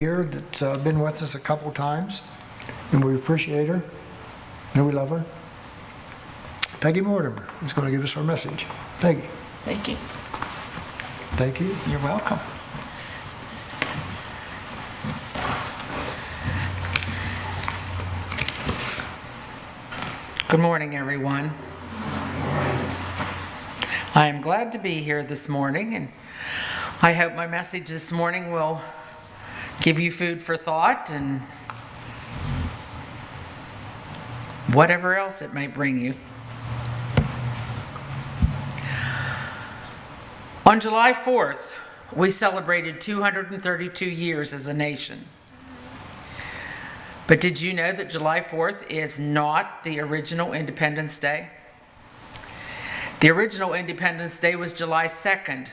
here that's been with us a couple times, and we appreciate her, and we love her. Peggy Mortimer is going to give us our message. Peggy. Thank you. Thank you. You're welcome. Good morning, everyone. I am glad to be here this morning, and I hope my message this morning will give you food for thought and whatever else it might bring you. On July 4th, we celebrated 232 years as a nation. But did you know that July 4th is not the original Independence Day? The original Independence Day was July 2nd,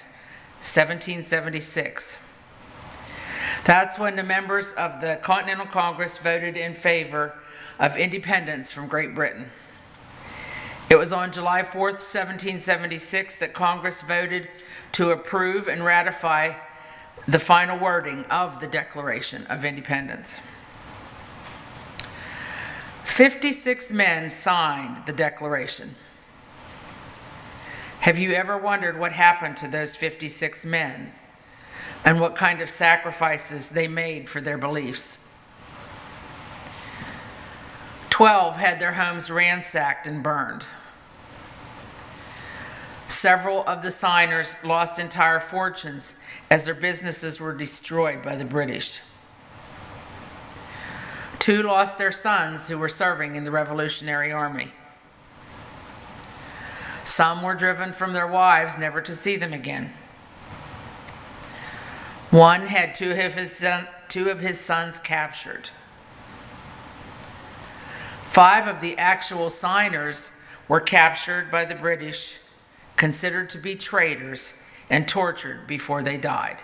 1776. That's when the members of the Continental Congress voted in favor of independence from Great Britain. It was on July 4th, 1776 that Congress voted to approve and ratify the final wording of the Declaration of Independence. 56 men signed the Declaration. Have you ever wondered what happened to those 56 men and what kind of sacrifices they made for their beliefs? 12 had their homes ransacked and burned. Several of the signers lost entire fortunes as their businesses were destroyed by the British. 2 lost their sons who were serving in the Revolutionary Army. Some were driven from their wives, never to see them again. 1 had two of his sons captured. 5 of the actual signers were captured by the British, considered to be traitors, and tortured before they died.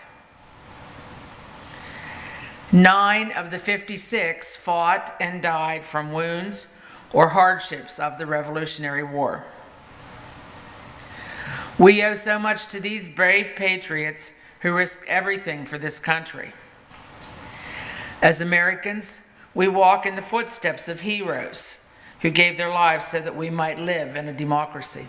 9 of the 56 fought and died from wounds or hardships of the Revolutionary War. We owe so much to these brave patriots who risked everything for this country. As Americans, we walk in the footsteps of heroes who gave their lives so that we might live in a democracy.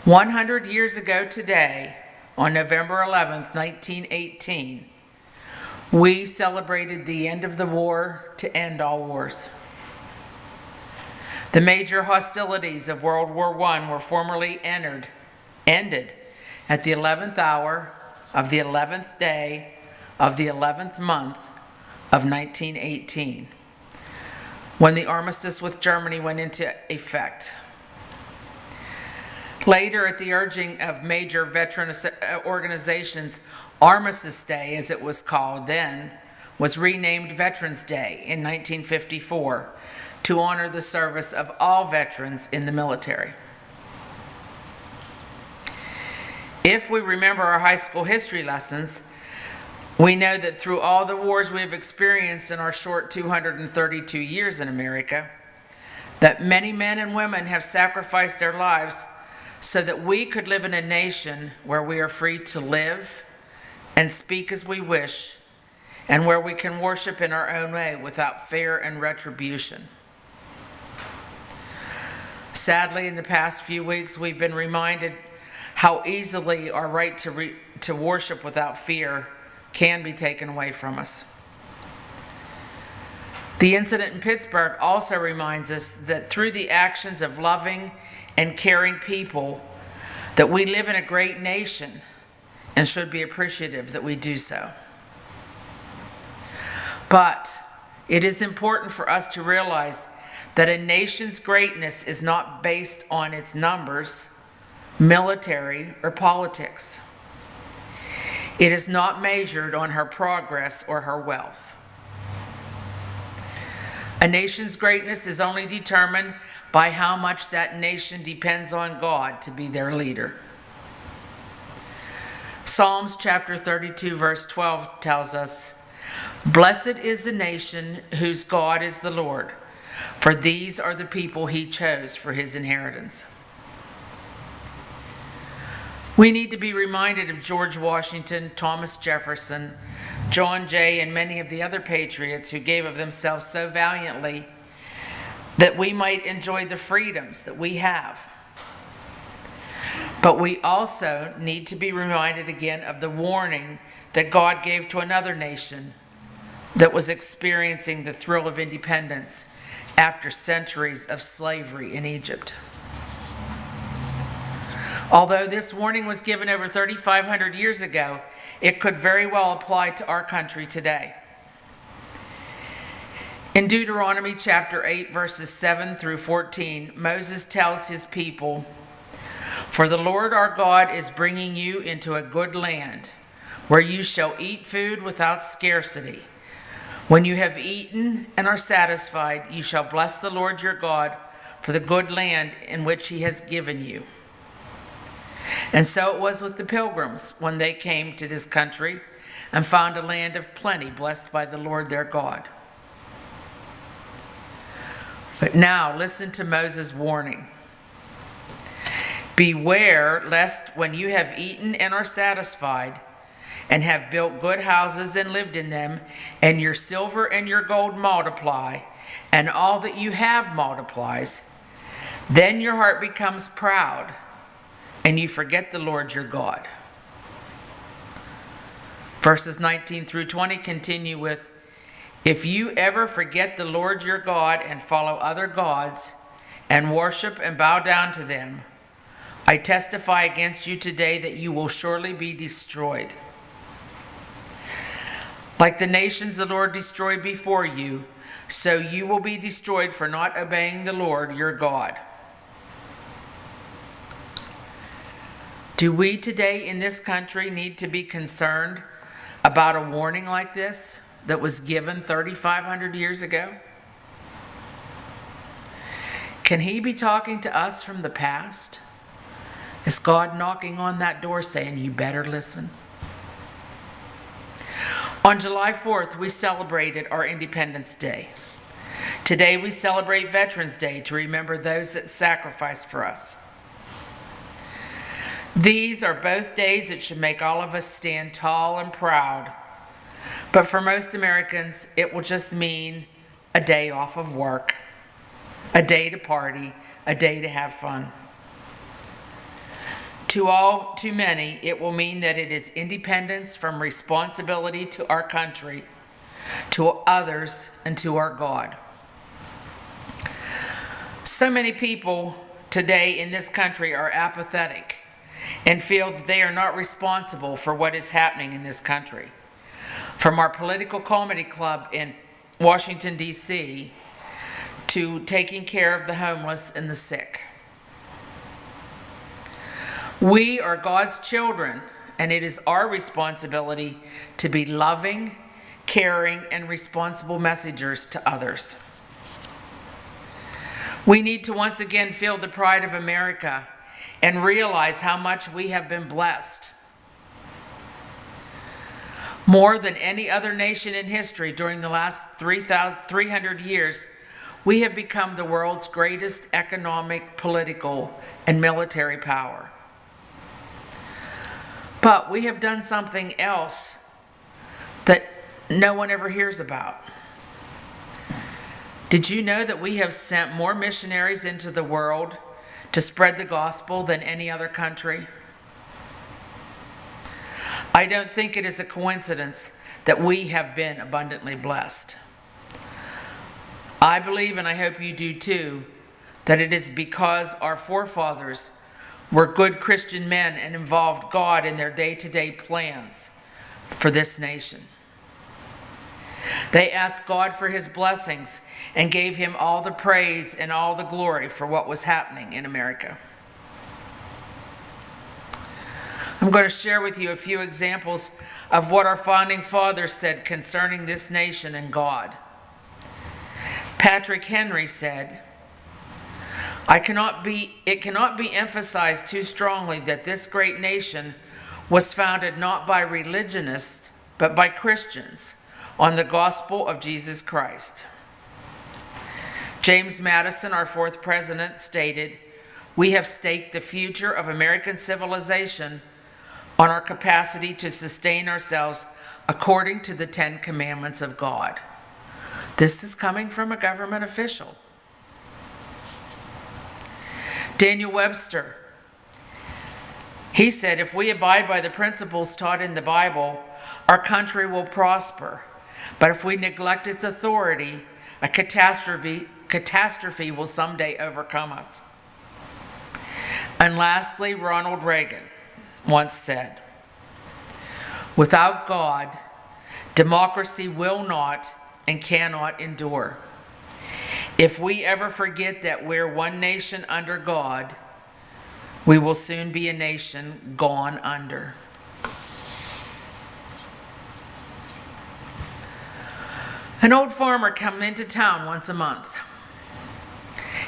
100 years ago today, on November 11th, 1918, we celebrated the end of the war to end all wars. The major hostilities of World War I were formally ended at the 11th hour of the 11th day of the 11th month of 1918, when the armistice with Germany went into effect. Later, at the urging of major veteran organizations, Armistice Day, as it was called then, was renamed Veterans Day in 1954 to honor the service of all veterans in the military. If we remember our high school history lessons, we know that through all the wars we have experienced in our short 232 years in America, that many men and women have sacrificed their lives so that we could live in a nation where we are free to live and speak as we wish, and where we can worship in our own way without fear and retribution. Sadly, in the past few weeks, we've been reminded how easily our right to worship without fear can be taken away from us. The incident in Pittsburgh also reminds us that through the actions of loving and caring people, that we live in a great nation and should be appreciative that we do so. But it is important for us to realize that a nation's greatness is not based on its numbers, military, or politics. It is not measured on her progress or her wealth. A nation's greatness is only determined by how much that nation depends on God to be their leader. Psalms chapter 32 verse 12 tells us, "Blessed is the nation whose God is the Lord, for these are the people he chose for his inheritance." We need to be reminded of George Washington, Thomas Jefferson, John Jay, and many of the other patriots who gave of themselves so valiantly that we might enjoy the freedoms that we have. But we also need to be reminded again of the warning that God gave to another nation that was experiencing the thrill of independence after centuries of slavery in Egypt. Although this warning was given over 3,500 years ago, it could very well apply to our country today. In Deuteronomy chapter 8, verses 7 through 14, Moses tells his people, "For the Lord our God is bringing you into a good land, where you shall eat food without scarcity. When you have eaten and are satisfied, you shall bless the Lord your God for the good land in which he has given you." And so it was with the pilgrims when they came to this country and found a land of plenty, blessed by the Lord their God. But now listen to Moses' warning. "Beware lest when you have eaten and are satisfied, and have built good houses and lived in them, and your silver and your gold multiply, and all that you have multiplies, then your heart becomes proud, and you forget the Lord your God." Verses 19 through 20 continue with, "If you ever forget the Lord your God and follow other gods, and worship and bow down to them, I testify against you today that you will surely be destroyed. Like the nations the Lord destroyed before you, so you will be destroyed for not obeying the Lord your God." Do we today in this country need to be concerned about a warning like this that was given 3,500 years ago? Can he be talking to us from the past? Is God knocking on that door saying, "You better listen"? On July 4th, we celebrated our Independence Day. Today, we celebrate Veterans Day to remember those that sacrificed for us. These are both days that should make all of us stand tall and proud. But for most Americans, it will just mean a day off of work, a day to party, a day to have fun. Too many, it will mean that it is independence from responsibility to our country, to others, and to our God. So many people today in this country are apathetic and feel that they are not responsible for what is happening in this country. From our political comedy club in Washington, D.C., to taking care of the homeless and the sick. We are God's children, and it is our responsibility to be loving, caring, and responsible messengers to others. We need to once again feel the pride of America and realize how much we have been blessed. More than any other nation in history during the last 300 years, we have become the world's greatest economic, political, and military power. But we have done something else that no one ever hears about. Did you know that we have sent more missionaries into the world to spread the gospel than any other country? I don't think it is a coincidence that we have been abundantly blessed. I believe, and I hope you do too, that it is because our forefathers were good Christian men and involved God in their day-to-day plans for this nation. They asked God for his blessings and gave him all the praise and all the glory for what was happening in America. I'm going to share with you a few examples of what our founding fathers said concerning this nation and God. Patrick Henry said, it cannot be emphasized too strongly that this great nation was founded not by religionists, but by Christians on the gospel of Jesus Christ. James Madison, our fourth president, stated, we have staked the future of American civilization on our capacity to sustain ourselves according to the 10 Commandments of God. This is coming from a government official. Daniel Webster, he said, if we abide by the principles taught in the Bible, our country will prosper. But if we neglect its authority, a catastrophe will someday overcome us. And lastly, Ronald Reagan once said, without God, democracy will not and cannot endure. If we ever forget that we're one nation under God, we will soon be a nation gone under. An old farmer came into town once a month.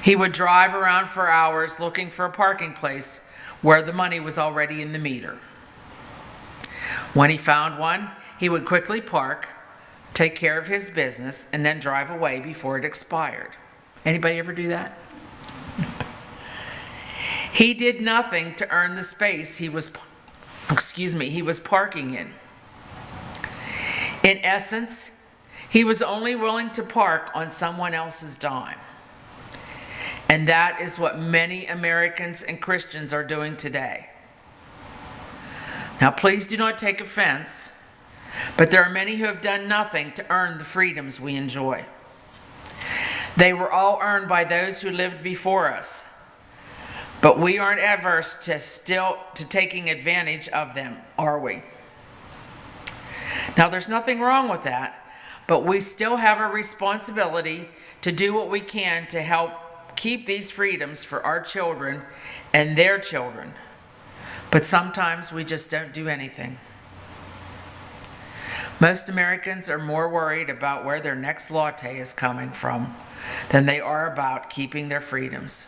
He would drive around for hours looking for a parking place where the money was already in the meter. When he found one, he would quickly park, take care of his business, and then drive away before it expired. Anybody ever do that? He did nothing to earn the space he was parking in. In essence, he was only willing to park on someone else's dime. And that is what many Americans and Christians are doing today. Now, please do not take offense, but there are many who have done nothing to earn the freedoms we enjoy. They were all earned by those who lived before us, but we aren't averse to taking advantage of them, are we? Now, there's nothing wrong with that, but we still have a responsibility to do what we can to help keep these freedoms for our children and their children. But sometimes we just don't do anything. Most Americans are more worried about where their next latte is coming from than they are about keeping their freedoms.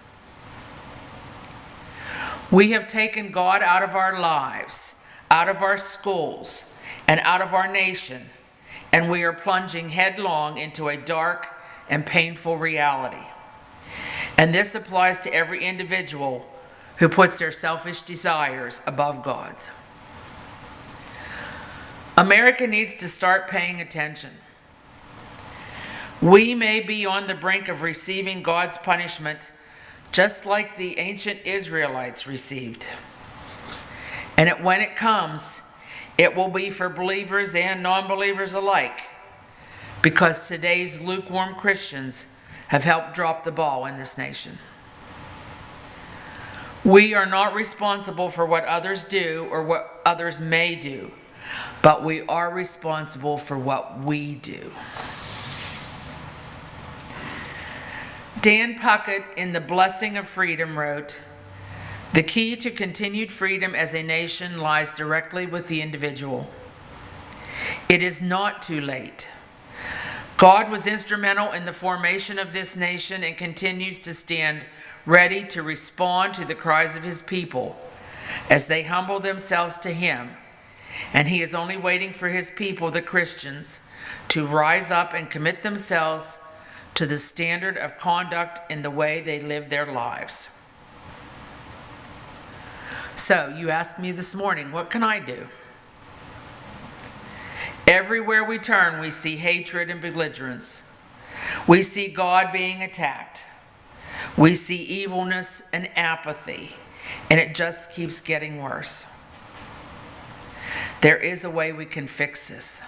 We have taken God out of our lives, out of our schools, and out of our nation, and we are plunging headlong into a dark and painful reality. And this applies to every individual who puts their selfish desires above God's. America needs to start paying attention. We may be on the brink of receiving God's punishment just like the ancient Israelites received. And when it comes, it will be for believers and non-believers alike, because today's lukewarm Christians have helped drop the ball in this nation. We are not responsible for what others do or what others may do, but we are responsible for what we do. Dan Puckett in The Blessing of Freedom wrote, "The key to continued freedom as a nation lies directly with the individual. It is not too late. God was instrumental in the formation of this nation and continues to stand ready to respond to the cries of his people as they humble themselves to him. And he is only waiting for his people, the Christians, to rise up and commit themselves to the standard of conduct in the way they live their lives." So, you asked me this morning, what can I do? Everywhere we turn, we see hatred and belligerence. We see God being attacked. We see evilness and apathy, and it just keeps getting worse. There is a way we can fix this.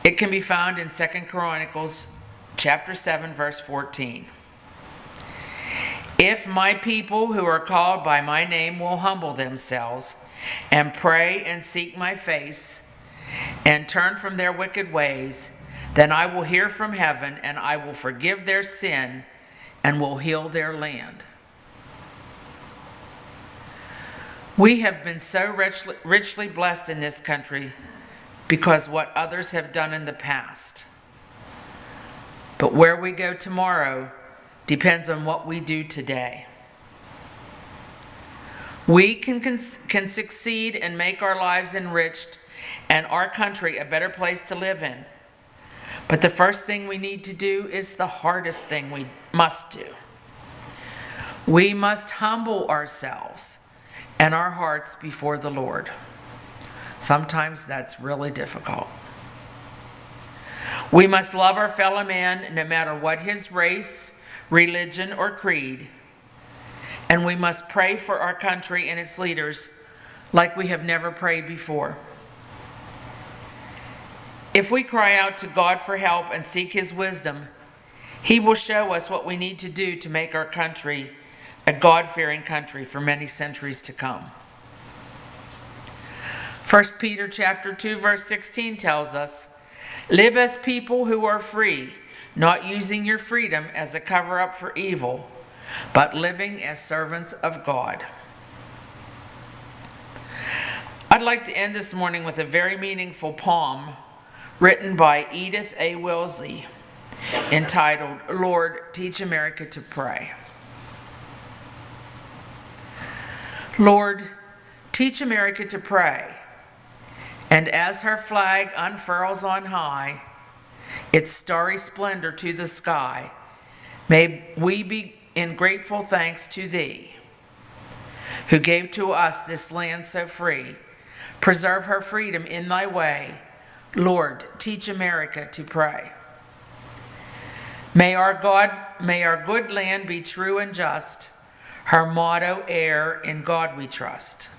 It can be found in 2 Chronicles chapter 7, verse 14. "If my people who are called by my name will humble themselves and pray and seek my face and turn from their wicked ways, then I will hear from heaven and I will forgive their sin and will heal their land." We have been so richly blessed in this country because what others have done in the past. But where we go tomorrow depends on what we do today. We can succeed and make our lives enriched and our country a better place to live in. But the first thing we need to do is the hardest thing we must do. We must humble ourselves and our hearts before the Lord. Sometimes that's really difficult. We must love our fellow man no matter what his race, religion, or creed. And we must pray for our country and its leaders like we have never prayed before. If we cry out to God for help and seek his wisdom, he will show us what we need to do to make our country a God-fearing country for many centuries to come. 1 Peter chapter 2, verse 16 tells us, "Live as people who are free, not using your freedom as a cover-up for evil, but living as servants of God." I'd like to end this morning with a very meaningful poem written by Edith A. Wilsey, entitled, "Lord, Teach America to Pray." Lord, teach America to pray, and as her flag unfurls on high, its starry splendor to the sky, may we be in grateful thanks to thee, who gave to us this land so free. Preserve her freedom in thy way. Lord, teach America to pray. May our good land be true and just, her motto e'er, in God we trust.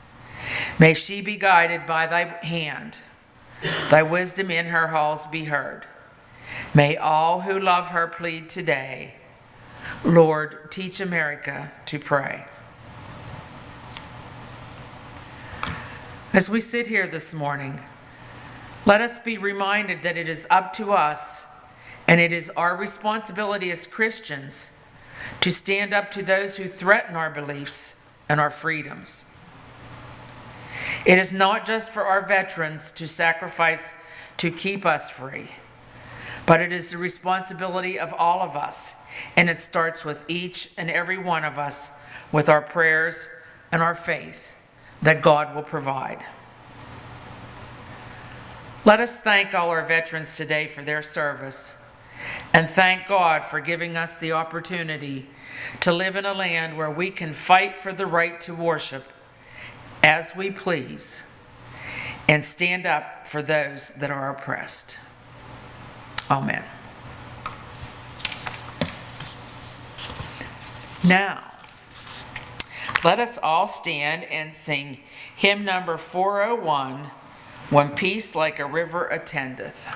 May she be guided by thy hand, thy wisdom in her halls be heard. May all who love her plead today, Lord, teach America to pray. As we sit here this morning, let us be reminded that it is up to us, and it is our responsibility as Christians to stand up to those who threaten our beliefs and our freedoms. It is not just for our veterans to sacrifice to keep us free, but it is the responsibility of all of us, and it starts with each and every one of us with our prayers and our faith that God will provide. Let us thank all our veterans today for their service, and thank God for giving us the opportunity to live in a land where we can fight for the right to worship as we please and stand up for those that are oppressed. Amen. Now, let us all stand and sing hymn number 401, "When Peace Like a River Attendeth."